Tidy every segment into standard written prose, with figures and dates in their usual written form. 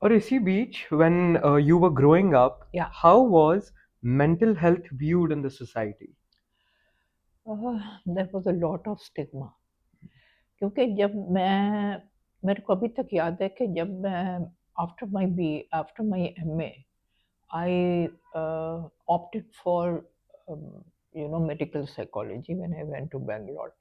और इसी बीच when you were growing up, Yeah. how was mental health viewed in the society? There was a lot of stigma, क्योंकि जब मैं मेरे को अभी तक याद है कि जब मैं after my MA I opted for medical psychology when I went to Bangalore.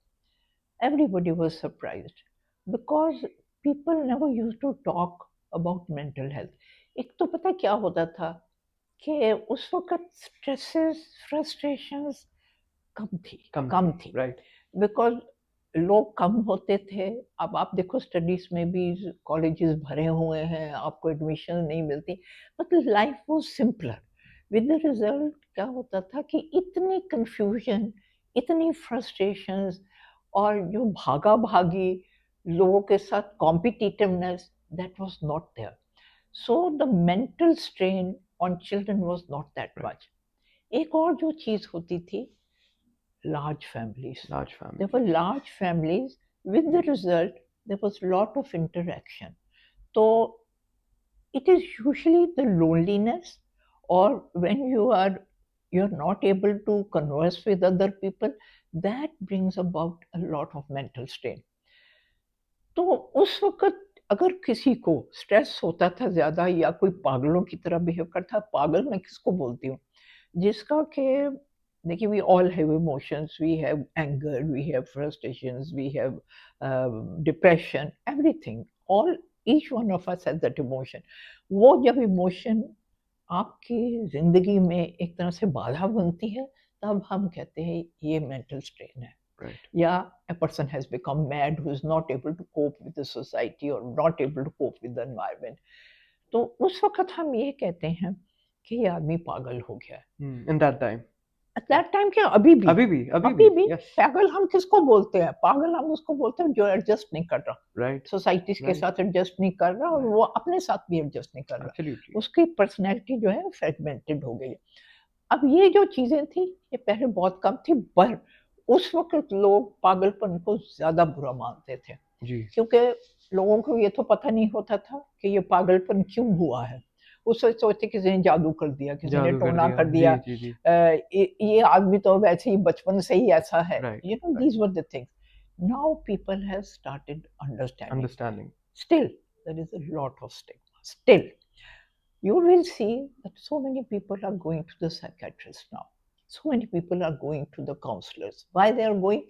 Everybody was surprised because people never used to talk about mental health. एक तो पता क्या होता था कि उस वक़्त स्ट्रेसेस, फ्रस्ट्रेशंस कम थी, right? बिकॉज़ लोग कम होते थे। अब आप देखो स्टडीज़ में भी कॉलेजेस भरे हुए हैं, आपको एडमिशन नहीं मिलती, मतलब life was simpler. With the result क्या होता था कि इतनी कन्फ्यूज़न, इतनी फ्रस्ट्रेशंस और जो भागा-भागी, लोगों के साथ competitiveness, that was not there. So the mental strain on children was not that Right. Much. एक और जो चीज़ होती थी, large families. Large There family. were large families. With the result, there was lot of interaction. So it is usually the loneliness, or when you're not able to converse with other people, that brings about a lot of mental strain. तो उस वक़्त अगर किसी को stress होता था ज़्यादा या कोई पागलों की तरह बिहेव करता, पागल मैं किसको बोलती हूँ? जिसका कि देखिए, we all have emotions, we have anger, we have frustrations, we have depression, everything, all each one of us has that emotion. वो जब इमोशन आपकी ज़िंदगी में एक तरह से बाधा बनती है, तब हम कहते हैं ये मेंटल स्ट्रेन है। Right. Yeah, a person has become mad who is not able to cope with the society or not able to cope with the environment. तो उस वक़्त हम ये कहते हैं कि ये आदमी पागल हो गया है। In that time. At that time क्या, अभी भी अभी भी, yes. पागल हम किसको बोलते हैं? पागल हम उसको बोलते हैं जो एडजस्ट नहीं कर रहा, Right. सोसाइटीज़ के Right. साथ एडजस्ट नहीं कर रहा, और Right. वो अपने साथ भी एडजस्ट नहीं कर रहा। Absolutely. उसकी पर्सनैलिटी जो है फ्रेगमेंटेड हो गई है। अब ये जो चीज़ें थी, ये पहले बहुत कम थी, पर उस वक़्त लोग पागलपन को ज़्यादा बुरा मानते थे, जी। क्योंकि लोगों को ये तो पता नहीं होता था कि ये पागलपन क्यों हुआ है। वो सोचते किसी ने जादू कर दिया, किसी ने जादू टोना कर जी, दिया, जी, जी। ये आदमी तो वैसे ही बचपन से ही ऐसा है। Right. You know, Right. These were the things. Now people have started understanding. Understanding. Still, there is a lot of stigma. Still, you will see that so many people are going to the psychiatrist now. So many people are going to the counselors. Why they are going?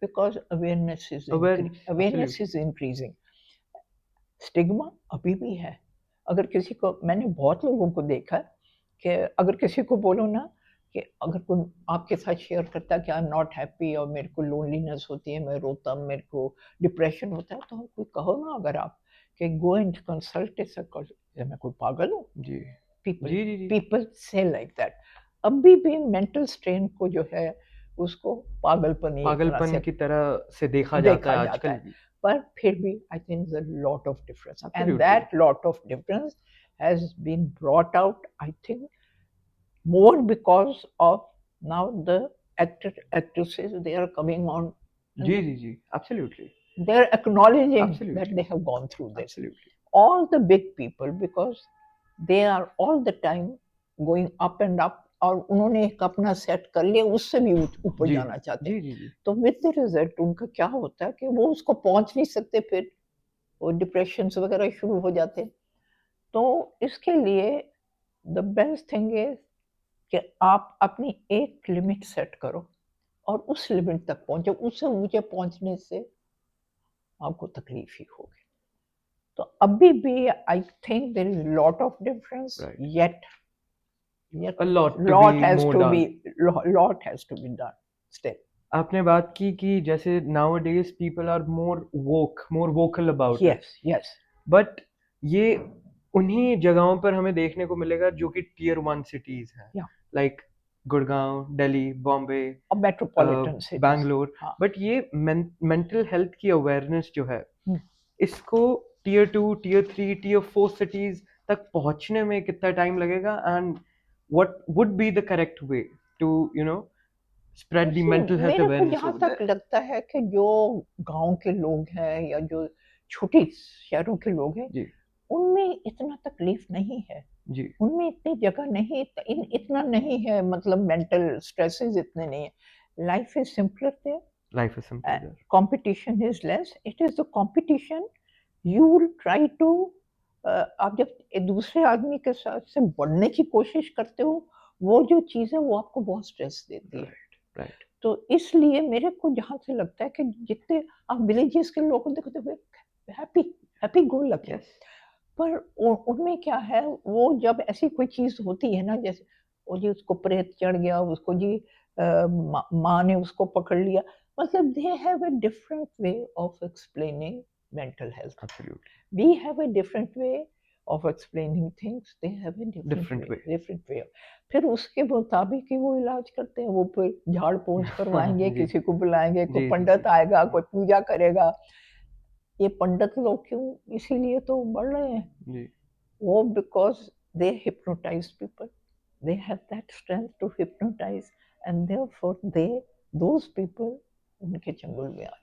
Because awareness is Absolutely. increasing. Stigma अभी भी है। अगर किसी को, मैंने बहुत लोगों को देखा कि अगर किसी को बोलो ना कि अगर कोई आपके साथ शेयर करता है कि आई एम नॉट हैप्पी और मेरे को लोनलीनेस होती है, मैं रोता हूँ, मेरे को डिप्रेशन होता है, तो हम कोई कहो ना अगर आप कि go and consult A psychologist, मैं कोई पागल हूँ? जी। पीपल जी, जी, जी। पीपल से लाइक दैट। अभी भी मेंटल स्ट्रेन को जो है उसको पागलपन की तरह से देखा जाता है आजकल भी। पर फिर भी I think there's a lot of difference, and Absolutely. that lot of difference has been brought out, I think, more because of now the actresses, they are coming on, जी, जी, जी। Absolutely. they are acknowledging that Absolutely. they have gone through this. Absolutely. All the big people, because they are all the time going up and up, और उन्होंने एक अपना set कर लिया, उससे भी ऊपर जी, जाना चाहते हैं। जी, जी, जी। तो विद द रिजल्ट उनका क्या होता है कि वो उसको पहुंच नहीं सकते, फिर वो डिप्रेशन वगैरह शुरू हो जाते हैं। तो इसके लिए द बेस्ट थिंग इज कि आप अपनी एक लिमिट सेट करो और उस लिमिट तक पहुंचो, उससे ऊंचे पहुंचने से आपको तकलीफ ही होगी। तो अभी भी I think there is lot of difference, Right. Yet A lot to lot be has more to done. be lot has to be done still. आपने बात की कि जैसे nowadays people are more vocal about it. Yes, yes. But ये उन्हीं जगहों पर हमें देखने को मिलेगा जो कि टियर 1 सिटीज हैं, Yeah. Like Gurgaon, Delhi, Bombay, Or metropolitan cities. Bangalore. हाँ. बट ये मेंटल हेल्थ की अवेयरनेस जो है, Hmm. इसको टियर 2, टियर 3, टियर 4 सिटीज तक पहुंचने में कितना टाइम लगेगा, and what would be the correct way to spread the mental health मेरे को अवेयरनेस जहाँ ओवर तक देयर? लगता है कि जो गांव के लोग हैं या जो छोटे शहरों के लोग हैं, जी। उनमें इतना तकलीफ नहीं है, जी, उनमें इतनी जगह नहीं, इतना नहीं है, मतलब मेंटल स्ट्रेसेस इतने नहीं है. Life is simpler there. Life is simple there. Competition is less. It is the competition you will try to. आप जब दूसरे आदमी के साथ से बढ़ने की कोशिश करते हो, वो जो चीज़ है वो आपको बहुत स्ट्रेस देती है. Right, right. तो इसलिए मेरे को जहाँ से लगता है कि जितने आप विलेजेस के लोगों को देखो तो happy happy go lucky. Yes. पर उनमें क्या है, वो जब ऐसी कोई चीज़ होती है ना, जैसे वो जी उसको प्रेत चढ़ गया, उसको जी माँ ने उसको पकड़ लिया, मतलब they have a different way of explaining mental health. Absolutely. We have a different way of explaining things. They have a different different way, way. different way. फिर उसके मुताबिक ही वो इलाज करते हैं. वो फिर झाड़ पोंछ करवाएंगे, जी, किसी को बुलाएंगे, कोई जी, जी, पंडित जी. आएगा, कोई पूजा करेगा. ये पंडित लोग क्यों इसीलिए तो बढ़ रहे हैं. जी. वो because they hypnotize people. They have that strength to hypnotize, and therefore those people उनके चंगुल में आ